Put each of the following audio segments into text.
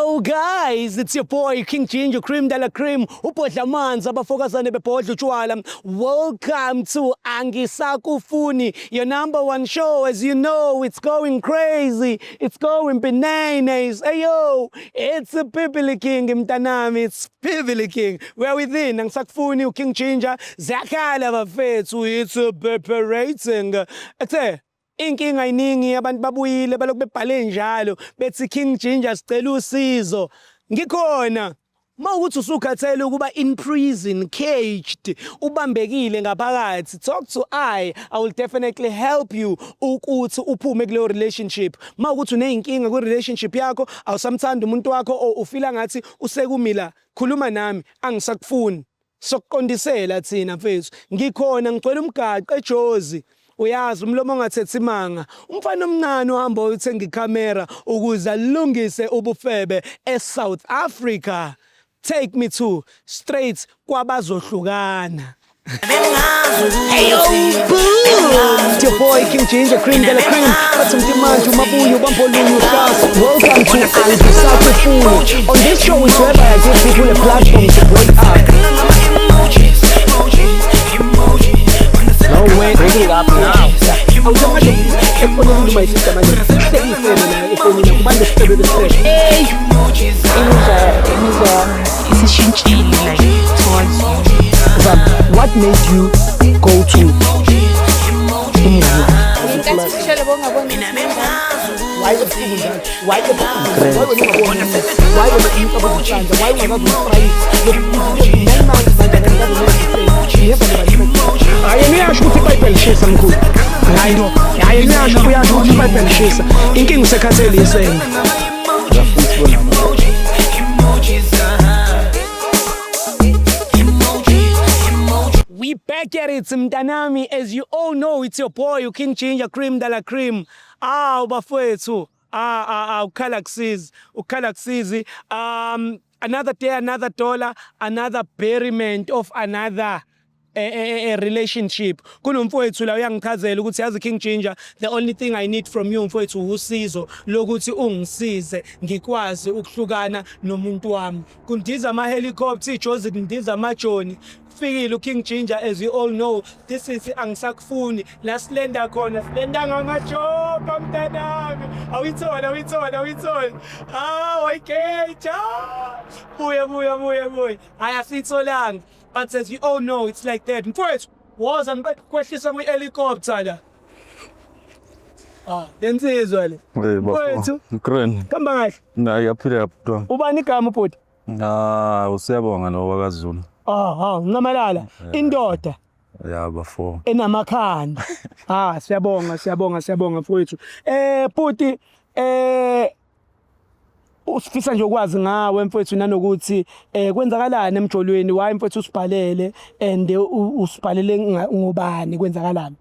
Hello guys, it's your boy King Ginger Cream de la Cream, ubhodla manzi abafokazane bebhodla utshwala. Welcome to Angisakufuni, your number one show. As you know, it's going crazy, it's going bananas. Ayo, it's a Pipili King mtanami, it's Pipili King. We're within Angisakufuni King Ginger, zakhala bafethu, it's a preparating. Inkinga iningi abantu babuyile balokhu bebhale njalo bethi King Ginger sicela usizo ngikhona mawukuthi usukhathele ukuba in prison caged ubambekile ngaphakathi talk to I will definitely help you ukuthi uphume kule relationship mawukuthi uneyinkinga ku relationship yakho awusamthanda umuntu wakho ufila ngathi usekumila khuluma nami angisakufuni sokuqondisela thina mfethu ngikhona ngicela umgaqo eJozi. Uyazi umlomo ongathethi imanga umfana omncane ohamba uyothenga ikhamera ukuze alungise ubufebe eSouth Africa. Take me to straight kwabazohlukana. Hey yo, boom! It's your boy King Ginger Cream de la Cream. Bathi mtimanje umabuyo bambolungu uhlasa. Welcome to Angisakufuni. On this show is where I give people a platform to break up. No way, bring it up now. What made you go to Ayeniasho ukuthi bayibhelishisa mkhulu. Hayi ayeniasho uyasho ukuthi bayibhelishisa. Inkinga usekhathele isene. We back at it mntanami, as you all know it's your boy King Ginger Cream de la Cream. Bafowethu. Ukhala kusizi. Another day, another dollar, another berryment of another a relationship. Kunomfowethu la uyangichazela ukuthi yazi King Ginger, the only thing I need from you mfowethu usizo lokuthi ungisize ngikwazi ukuhlukana nomuntu wami. Kundiza ama helicopter iJozi kundiza amajoni. Fikile King Ginger, as you all know, this is Angisakufuni. La silenda khona, silenda ngamajoka mntanami. Awithola. Wayikeja. Buya. Ayasitholanga. But as you all know, it's like that. Mfowethu, woza ngikwehlisa kwi-helicopter la. Lensizwa le. Mfowethu. Mkreni. Kamba kahle. Yaphila bro. Ubani igama bhuti? Usiyabonga lo wakaZulu. Ngamalala. Indoda. Ya bafo. Enamakhanda. Siyabonga mfowethu. Bhuti, usifisa nje ukwazi ngawe mfowethu nanokuthi kwenzakalani emjolweni why mfowethu usibhalele and usibhalele ngobani kwenzakalani?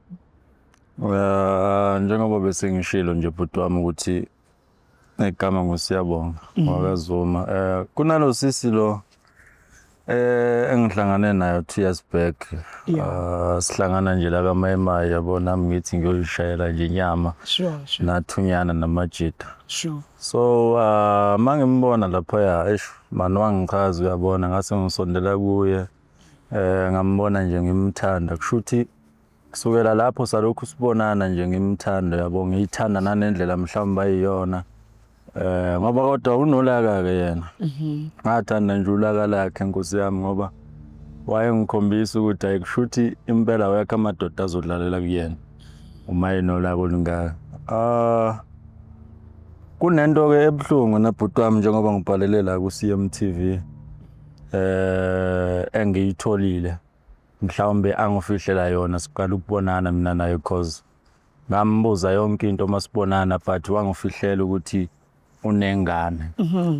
Njengoba bese ngishilo nje bhuti wami ukuthi igama ngusiyabonga wakaZuma. Kunalo sisi lo engihlangane nayo 2 years back. Sihlangana nje la kaMayimayi yabona nami ngithi ngiyoshayela nje inyama. Sure. Nathunyana namajita. Sure. So mangimbona lapha mani wangichaza uyabona ngase ngisondela kuye ngambona nje ngimthanda kushuthi kusukela lapho salokhu sibonana nje ngimthanda yabo ngiyithanda nanendlela mhlawumbe ayiyona ngoba kodwa unolaka ke yena ngathanda nje ulaka lakhe Nkosi yami ngoba wayengikhombisa ukuthi ayikushuthi impela wakhe amadoda azodlalela kuyena uma enolaka olungaka. Kunento ke ebhlungu nabhuti wami njengoba ngibhalele la ku CMTV engiyitholile mhlawumbe angifihlela yona siqala ukubonana mina naye cause ngambuza yonke into masibonana but wangifihlela ukuthi unengane.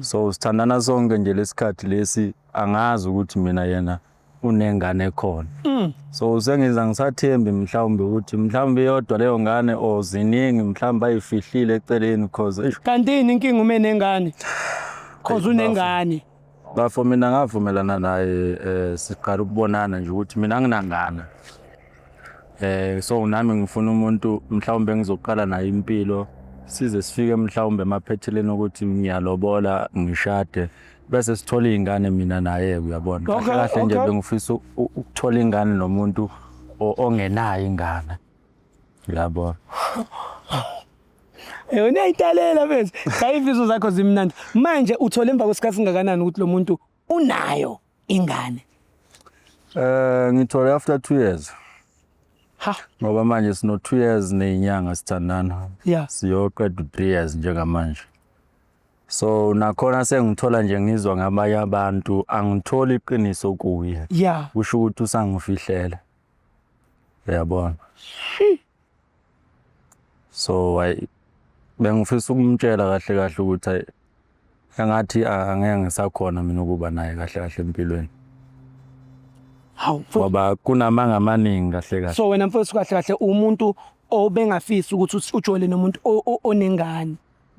So sithandana sonke nje lesikhathi lesi angazi ukuthi mina yena unengane khona. So sengiza ngisathembi mhlawumbe ukuthi mhlawumbe yodwa leyo ngane oziningi mhlawumbe ayifihlile eceleni cause kantini inkinga uma enengane cause unengane. Bafo mina ngavumelana naye siqala ukubonana nje ukuthi mina nginangane. So nami ngifuna umuntu mhlawumbe ngizoqala naye impilo size sifike mhlawumbe emaphetheleni ukuthi ngiyalobola ngishade bese sithola izingane mina naye uyabona kahle nje bengifisa ukuthola ingane nomuntu ongenayo ingane uyabona Unayitalela bese cha ifiso zakho zimnandi manje uthola emva kwesikhathi singakanani ukuthi lo muntu unayo ingane ngithole after 2 years ha ngoba manje sino 2 years nezinyanga sithandana yeah siyoqeda 3 years njengamanje so nakhona sengithola nje ngizwa ngabanye abantu angitholi iqiniso kuye yeah kusho ukuthi usangifihlela uyabona so bengifisa ukumtshela kahle ukuthi engathi angeke ngisakhona mina ukuba naye kahle empilweni ngoba kunamanga amaningi kahle so wena mfowethu kahle umuntu obengafisa ukuthi ujole nomuntu onengane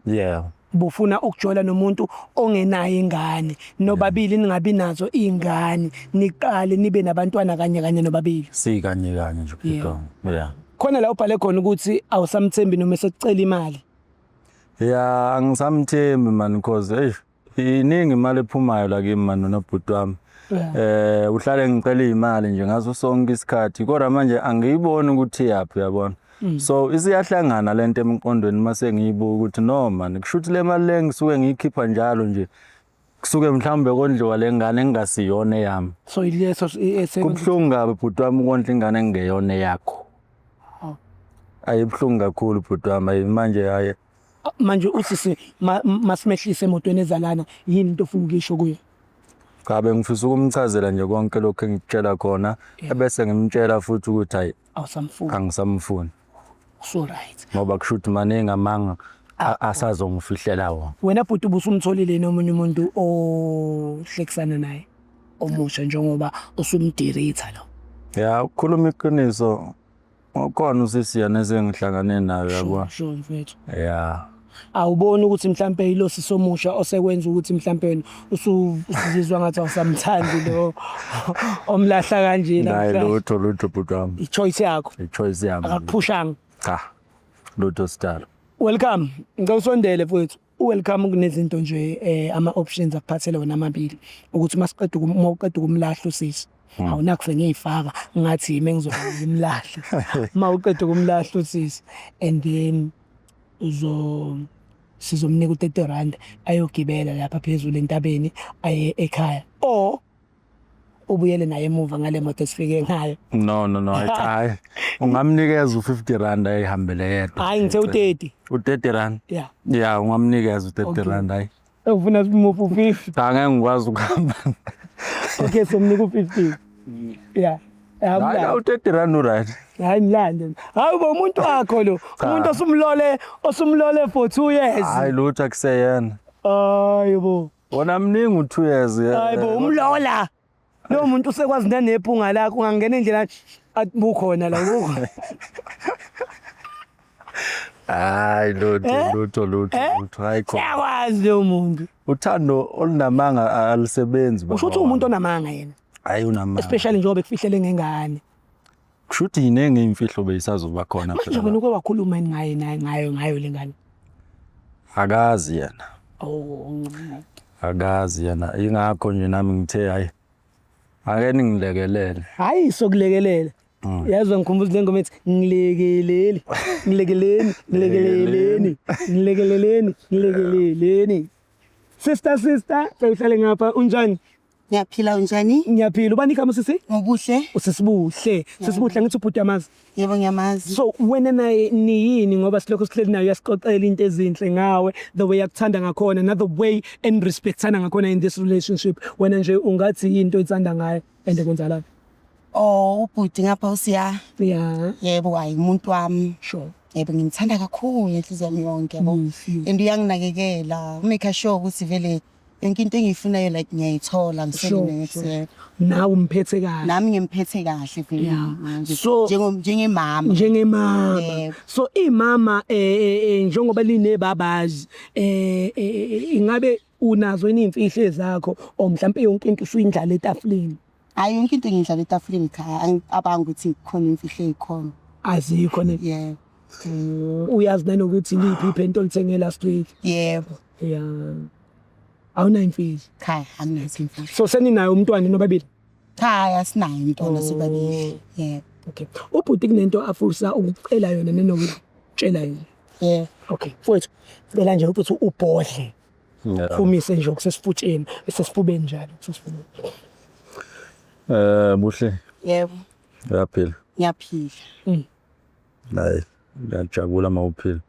yeah bufuna ukujola nomuntu ongenayo ingane nobabili ningabi nazo izingane niqale nibe nabantwana kanye nobabili sikanye nje bhuti yeah khona la ubhale khona ukuthi awusamthembi noma esekucela imali yeah angisamthembi man because iningi imali ephumayo la kimi man nobhuti wami uhlale ngicela imali nje ngazo sonke isikhathi kodwa manje angiyiboni ukuthi yaphi uyabona so isiyahlangana lento emqondweni mase ngiyibuka ukuthi no man kushuthi le mali lengisuke ngiyikhipha njalo nje kusuke mhlambe kondliwa lengane engasiyona yami so ileso kubhlungu kabi bhuti wami ukondla ingane engeyona yakho ayibhlungu kakhulu bhuti wami manje usisi masimehlise emotweni ezalana yini into ofuna ukisho kuye Kabe ngifisa ukumchazela nje konke lokho engikutshela khona ebese ngimtshela futhi ukuthi hayi angisamfuni so right ngoba kushuthi maningi amanga asazongifihlela wona wena bhuti ubusumtholile nomunye umuntu ohlekisana naye omusha njengoba usumdirector lo ya ukukhuluma iqiniso ukhona usisiyana esengihlangane nayo yabo sure mfethu yeah awuboni ukuthi mhlambe ilosi somusha osekwenza ukuthi mhlambe wena usizizwa ngathi awusamthandi lo omlahla kanje la hayi lutho bhuti wami ichoice yakho ichoice yami akuphushanga cha lutho star welcome ngawusondele mfethu welcome kunezinto nje ama options akuphathele wona amabili ukuthi masiqeda uqeda ukumlahla usisi awunakufe ngiyifaka ngathi yimi engizoba imlahla mawuqeda ukumlahla usisi and then sizomnika u30 ayogibela lapha phezulu entabeni aye ekhaya ubuyele naye emuva ngale moto esifike ngayo no hayi ungamnikeza u50 ayihambele yedwa hayi ngithe u30 yeah ungamnikeza u30 hayi ufuna simuvu 50 angeke ngikwazi ukuhamba okay so mnika u50 yeah hayi u30 right hayi mlande hayi umuntu wakho lo umuntu osumlole for 2 years hayi lutho akuseyena hayibo wona mningi u2 years hayibo umlola lo muntu usekwazi nephunga lakho ungangena indlela bukhona la ukho hayi lutho hayi khona yakwazi lo muntu uthando olunamanga alisebenzi usho ukuthi umuntu onamanga yena hayi unamanga especially njengoba ekufihlele ngengane kushuthi inenge imfihlo beyisazoba khona phela manje wena wakhuluma ngayo lengane akazi yena akazi yena ingakho nje nami ngithe hayi ake ningilekelele hayi sokulekelela yazwa ngikhumbuza lengoma ethi ngilekeleleni sister seyihlale ngapha unjani Ngiyaphila unjani? Ngiyaphila ubani igama sisi? Ngobuhle. Usisibuhle. Sisibuhle ngithi ubhuti yamazi. Yebo ngiyamazi. So wena naye niyini ngoba silokho sihleli nayo yasixoxela into ezinhle ngawe the way yakuthanda ngakhona another way and respectana ngakhona in this relationship wena nje ungathi into etsanda ngayo ende kwenzala. Ubhuti ngapha usiya. Yeah. Yebo hayi umuntu wami. Sure. Yebo ngimthanda kakhulu enhliziyo yami yonke yabo. And uyanginakekela. Make sure ukuthi vele yonke into engiyifunayo like ngiyayithola ngisebenze nawe umphethe kahle nami ngimphethe kahle vele manje so njengemama so imama njengoba linebabazi ingabe unazo imfihlo zakho o mhlambe yonke into usuyindlala etafuleni hayi yonke into ngidlala etafuleni ekhaya abanga ukuthi khona imfihlo ezikhona azikho ne Uyazi nanokuthi liphi iphento olithenge last week? Yebo. Yeah. Awunayo imfihlo. Cha, anginazo imfihlo. So seninayo umntwana nobabili? Cha, asinayo umntwana sobabili. Yebo. Okay. Ubhuti kunento afusa ukucela yona nenokutshela yona. Yebo. Okay. Mfowethu, sicela nje ukuthi ubhodle. Fumise nje okusesifutsheni, bese sifubeni njalo kusesifubeni. Buhle. Yebo. Uyaphila? Ngiyaphila. Hayi, ngiyajabula mawuphila.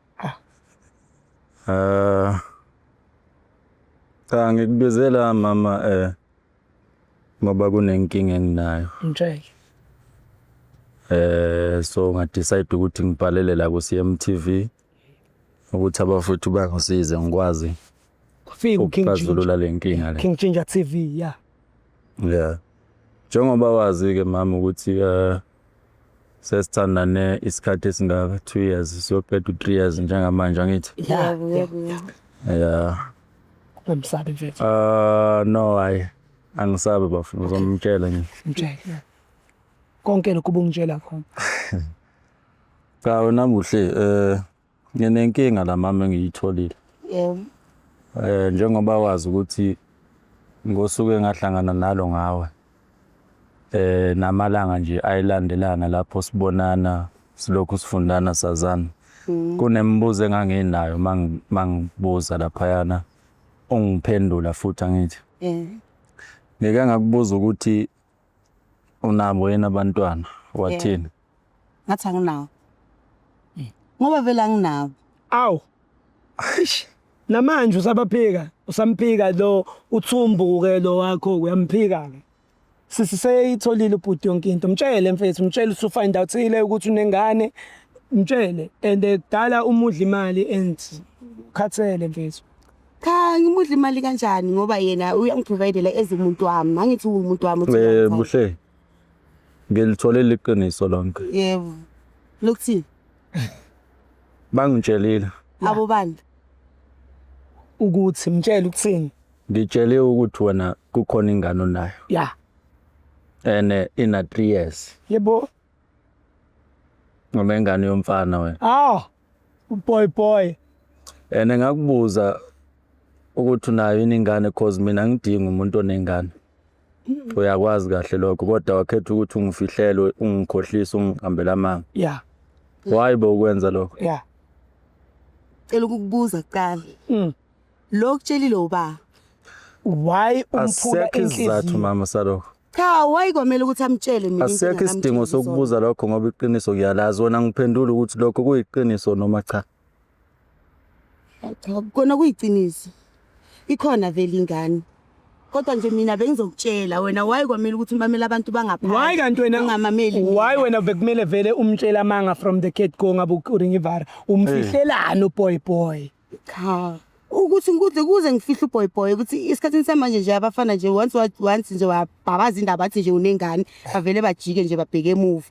Cha ngikubizela mama ngoba kunenkinga enginayo. Ngitsheke. So ngadecide ukuthi ngibhalele la ku CMTV ukuthi abafowethu bangisize ngikwazi Kufika uKing ukuzulula lenkinga le. King Ginger TV, yeah. Yeah. Njengoba wazi ke mama ukuthi sesithandane isikhathi esingaka 2 years sokuqeda 3 years njengamanje angithi. Yebo. Yeah. Ngimsabe mfethu. No angisabe bafuna ngizomtshela nje. Ngitsheke. Konke lokho bungitshela khona. Cha wena Buhle nginenkinga la mama engiyitholile. Yebo. Njengoba wazi ukuthi ngosuke ngahlangana nalo ngawe namalanga nje ayilandelana lapho sibonana silokhu sifundana sazana kunembuzo enganginayo mangibuza lapha yana ungiphendula futhi angithi ngeke ngakubuza ukuthi unabo yena abantwana wathini ngathi anginawo ngoba vele anginabo Aw. Namanje usamphika lo uthumbuke lo wakho uyamphika ke. Siseyitholile ubhuti yonke into. Mtshele mfethu, mtshele usufind out ile ukuthi unengane. Mtshele and dala umudla imali and khathele mfethu. Cha ngimudla imali kanjani ngoba yena uyangiprovidela ezimuntu wami. Angithi umuntu wami uthi. Buhle. Ngilitholile iqiniso lonke. Yebo. Lokuthi bangitshelile. abo bani? Ukuthi mtshele ukuthini? Ngitshele ukuthi wena kukhona ingane onayo. Yeah. And ina 3 years. Yebo. Ngome ingane yomfana wena. Boy. Ngakubuza ukuthi unayo ingane cause mina ngidinga umuntu onengane. Uyakwazi kahle lokho kodwa wakhetha ukuthi ungifihlele ungikhohlise ungihambela amanga. Yeah. Why bokwenza lokho? Yeah. Cela ukukubuza kuqala. Lokutshelile uba. Why umphula inhliziyo mama salokho? Cha why kwamela ukuthi amtshele mina asekho isidingo sokubuza lokho ngoba iqiniso ngiyalazi wona ngiphendula ukuthi lokho kuyiqiniso noma cha. Kona kuyiqiniso. Ikhona vele ingane. Kodwa nje mina bengizokutshela wena why kwamela ukuthi umamela abantu bangaphandle. Why kanti wena ungamameli? Why wena bekumele vele umtshela amanga from the get go ngabe uringivara umfihlelana uboy. Cha. Ukuthi ngikudle kuze ngifihla uboy ukuthi isikhathini samanje nje abafana nje once nje wabhabaza indaba athi nje unengane bavele bajike nje babheke emuva.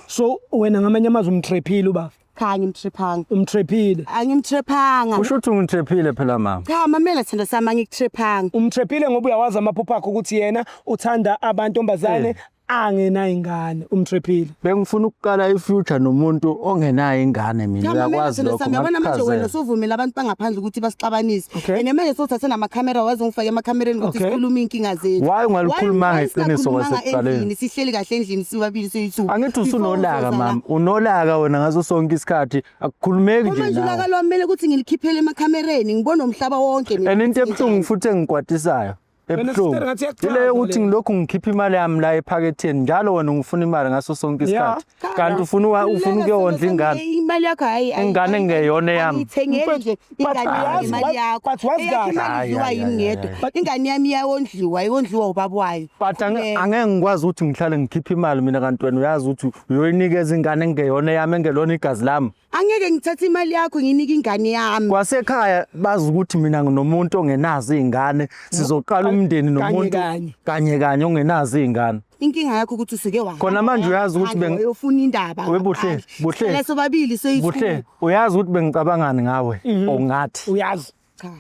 So wena ngamanye amazwi umtrephile uba? Cha ngimtrephanga. Umtrephile? Angimtrephanga. Usho ukuthi ungitrephile phela mama. Cha mamela thanda sami ngikutrephanga. Umtrephile ngoba uyawazi amaphupho akho ukuthi yena uthanda abantombazane angena ingane umtrephile. Bengifuna ukuqala ifuture nomuntu ongenayo ingane mina uyakwazi lokho ngiyabona manje wena usuvumela abantu bangaphandle ukuthi basixabanise manje sothathe namakhamera waze ngifake emakhamereni ukuthi sikhuluma inkinga zethu. Why ungalikhuluma ngeqiniso kwasekuqaleni? Sihleli kahle endlini sibabili seyithu. Angithi usunolaka mama unolaka wena ngazo sonke isikhathi akukhulumeki nje manje ulaka lwamele ukuthi ngilikhiphele emakhamereni ngibona umhlaba wonke mina. Into ebuhlungu futhi engikwatisayo ebuhlungu ile ukuthi ngilokhu ngikhipha imali yami la ephaketheni njalo wena ungifuna imali ngaso sonke isikhathi kanti ufuna ukuyondla ingane. Imali yakho hayi ingane ngeyona yami. Ngithengele nje ingane yami imali yakho. But what's that? Ingane yami iyondliwa ubaba wayo. But angeke ngikwazi ukuthi ngihlale ngikhipha imali mina kanti wena uyazi ukuthi uyoyinikeza ingane ngeyona yami engelona igazi lami. Angeke ngithathe imali yakho nginike ingane yami. Kwasekhaya bazi ukuthi mina nginomuntu ongenazi izingane sizoqala umndeni nomuntu kanye ongenazi izingane. Inkinga yakho ukuthi usuke wazi. Khona manje uyazi ukuthi uyofuna indaba. Webuhle. Leso babili seyithu. Buhle. Uyazi ukuthi bengicabangani ngawe ongathi. Uyazi. Cha.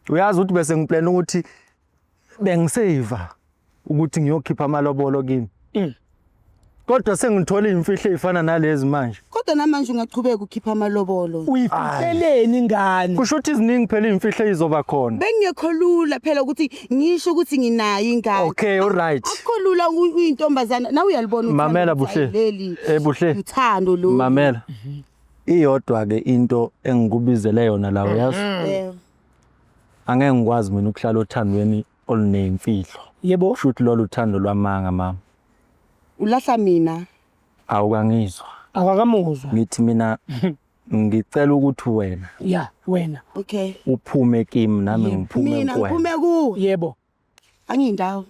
Uyazi ukuthi bese ngiplan ukuthi bengiseva ukuthi ngiyokhipha amalobolo kimi. Kodwa sengithola imfihlo ezifana nalezi manje. Kodwa namanje ungaqhubeka ukhipha amalobolo. Uyifihleleni ingane? Kusho ukuthi iziningi phela imfihlo ezizoba khona. Bengekho lula phela ukuthi ngisho ukuthi nginayo ingane. Okay, all right. Akho lula uyintombazana. Na uyalibona Mamela Buhle. Buhle. Uthando lo. Mamela. Iyodwa ke into engikubizele yona lawo yazi. Angeke ngikwazi mina ukuhlala othandweni olunemfihlo. Yebo. Shuthi lolu uthando lwamanga mama. Ulahla mina. Awukangizwa. Akakamuzwa. Ngithi mina ngicela ukuthi wena. Yeah, wena. Okay. Uphume kimi nami ngiphume kuwena. Mina ngiphume ku. Yebo. Angiyindawo.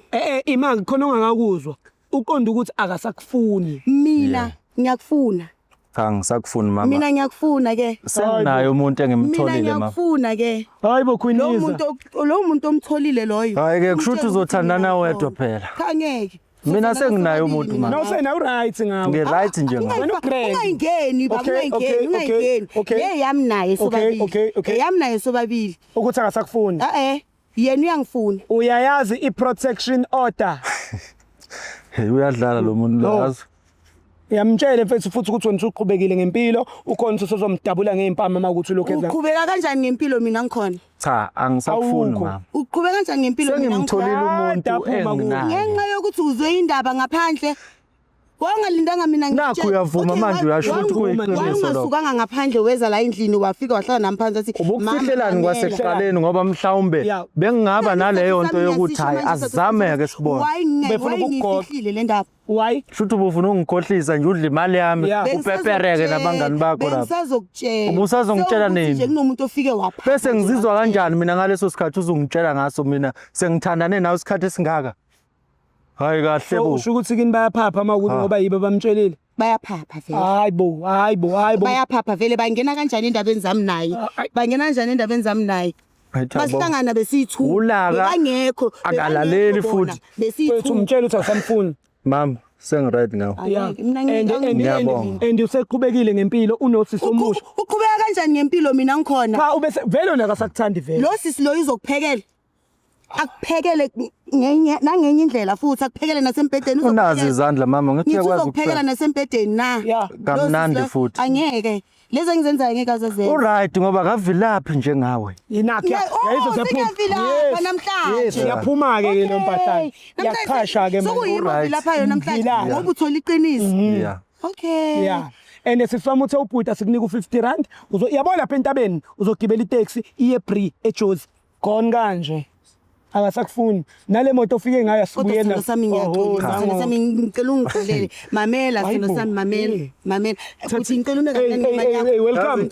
Imanga khona ongakakuzwa. Uqonda ukuthi akasakufuni. Mina ngiyakufuna. Cha ngisakufuna mama. Mina ngiyakufuna ke. Senginayo umuntu engimtholile Mina mama. ngiyakufuna ke. Hayibo Queeniza. Lo muntu omtholile loyo. Hayi ke kushuthi uzothandana wedwa phela. Cha ngeke. Mina senginayo umuntu mama. No sena right ngawe. Ngi-right nje ngawe. Ungayingeni baba ungayingeni. Hey yami naye sobabili. Yami naye sobabili. Ukuthi akasakufuni. Yena uyangifuna. Uyayazi i-protection order. Hey uyadlala lo muntu lazi. Yamtshela mfethu futhi ukuthi wena usuqhubekile ngempilo, ukhona ukuthi uzomdabula ngeimpama makuthi lokho enza. Uqhubeka kanjani ngempilo mina ngikhona? Cha angisakufuni mama. Uqhubeka kanjani ngempilo mina ngikhona? Sengimtholile umuntu enginaye. Ngenxa yokuthi uzwe indaba ngaphandle. Wangalindanga mina ngitshela. Nakho uyavuma manje uyasho ukuthi kuyiqiniso lokho. Wangasukanga ngaphandle weza la endlini wafika wahlala nami phansi athi ubukufihlelani kwasekuqaleni ngoba mhlawumbe bengingaba naleyo nto yokuthi hayi azameke sibone. Befuna ukugoqa le ndaba. Why? Shuthi ubufuna ungikhohlisa nje udla imali yami upepereke nabangani bakho lapha. Besazokutshela. Ubusazongitshela nini? Nje kunomuntu ofike wapha. Bese ngizizwa kanjani mina ngaleso sikhathi uzungitshela ngaso mina sengithandane nawe isikhathi esingaka. Hayi kahle bo. Usho ukuthi kini bayaphapha makuthi ngoba yibo bamtshelile. Bayaphapha vele. Hayibo. Bayaphapha vele bangena kanjani endabeni zami naye? Bangena kanjani endabeni zami naye? Basihlangana besithu. Bangekho. Akalaleli futhi. Besithu umtshela ukuthi awusamfuni. Mama, sengiright ngawo. And useqhubekile ngempilo unosisi omusha. Uqhubeka kanjani ngempilo mina ngikhona? Cha ubese vele unakasakuthandi vele. Lo sisi lo izokuphekela. Akuphekele nangenye indlela futhi akuphekele nasempedeni unazi izandla mama ngithi uyakwazi ukuphekela nasempedeni na. Kamnandi futhi. Angeke. Lezi engizenzayo ngeke azazenza. Alright ngoba kavilaphi njengawe. Yinakho yayizo zephuma. Namhlanje. Siyaphuma ke lo mpahlana. Yaqhasha ke manje. Lapha yona namhlanje ngoba uthola iqiniso. Yeah. Okay. Yeah. And sisifama uthe ubhuta sikunika u50 rand yabona lapha entabeni uzogibela itaxi iye Bree eJozi. Gone kanje. Akasakufuni nale moto ofike ngayo asibuyena sami ngiyaxolisa sami ngicela ungixolele mamela sino sami mamela ukuthi ngicela ume kancane welcome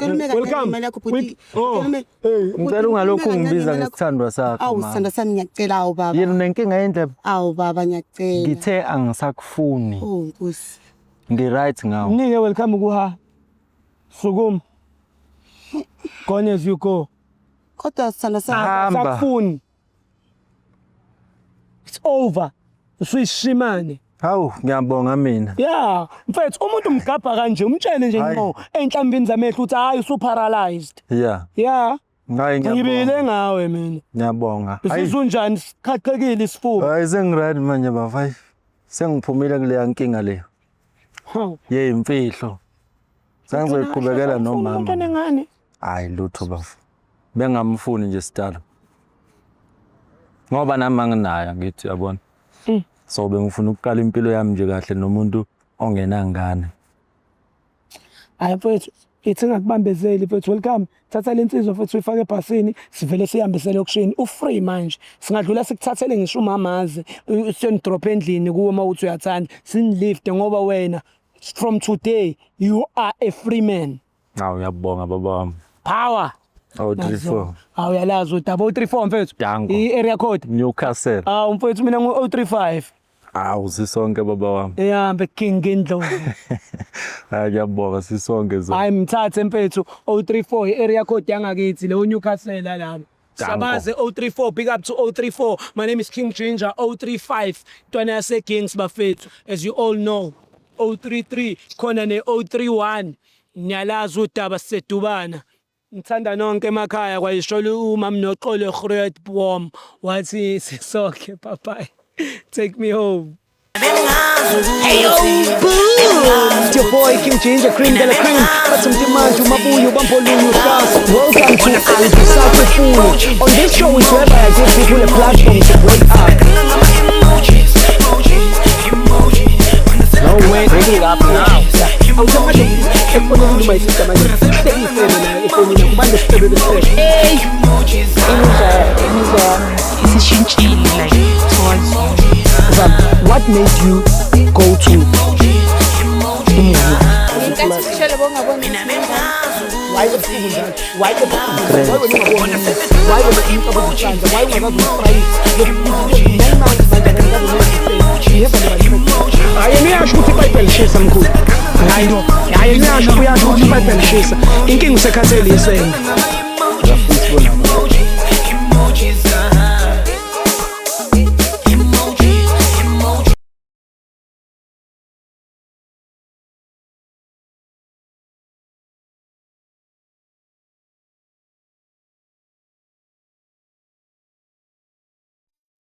ngicela ungalokhu ungibiza ngesithandwa sakho awu sithanda sami ngiyacela awu baba yena unenkinga yendlebe awu baba ngiyacela ngithe angisakufuni oh nkosi ngi-right ngawo mnike welcome kuha sukuma gone as you go kodwa sithanda sami akakufuni. It's over. Usuyishimane. Hawu ngiyabonga mina. Yeah, mfethu umuntu umgabha kanje umtshele nje ngo enhlambini zamehlo uthi hayi usu paralyzed. Yeah. Yeah. Hayi ngiyabonga. Ngibile ngawe mina. Ngiyabonga. Isisunjani siqhaqhekile isifuba. Hayi sengiredi manje bafay. Sengiphumile kule nkinga leyo. Hawu. Yeyimfihlo. Sengizoyiqhubekela nomama. Umuntu ngani? Hayi lutho bafu. Bengamfuni nje sidala. Ngoba nami nginayo ngithi yabona. So bengifuna ukuqala impilo yami nje kahle nomuntu ongenangane. Hayi mfethu, ithi ngakubambezeli mfethu welcome. Thatha lensizwa mfethu uyifake ebhasini, sivele sihambisele okushini. U-free manje. Singadlula sikuthathele ngisho umamazi, usendrop endlini kuwe mawuthi uyathanda. Sinilift ngoba wena from today you are a free man. Hawu uyabonga baba wami. Power. 034. Hawu yalazi udaba 034 mfethu. I-area code Newcastle. Hawu mfethu mina ngo-035. Hawu sisonke baba wami. Ehambe King Indlovu. Hayi ngiyabonga sisonke zo. Hayi mthathe mfethu 034 i-area code yangakithi leyo Newcastle lapha. Sabaze 034 big up to 034. My name is King Ginger 035. Ntwana yase Kings bafethu as you all know. 033 khona ne 031. Nyalazi udaba sisedubana. Ngithanda nonke emakhaya kwayisho umam noxolo Groot Boom wathi sisonke papa take me home. It's your boy King Ginger, cream de la cream. But some demand to Mabuyu, Bampoluyu, class. Welcome to Angisakufuni. On this show is whereby I give people a platform to break up. No way, break it up now. What made you go to Why the Why the Why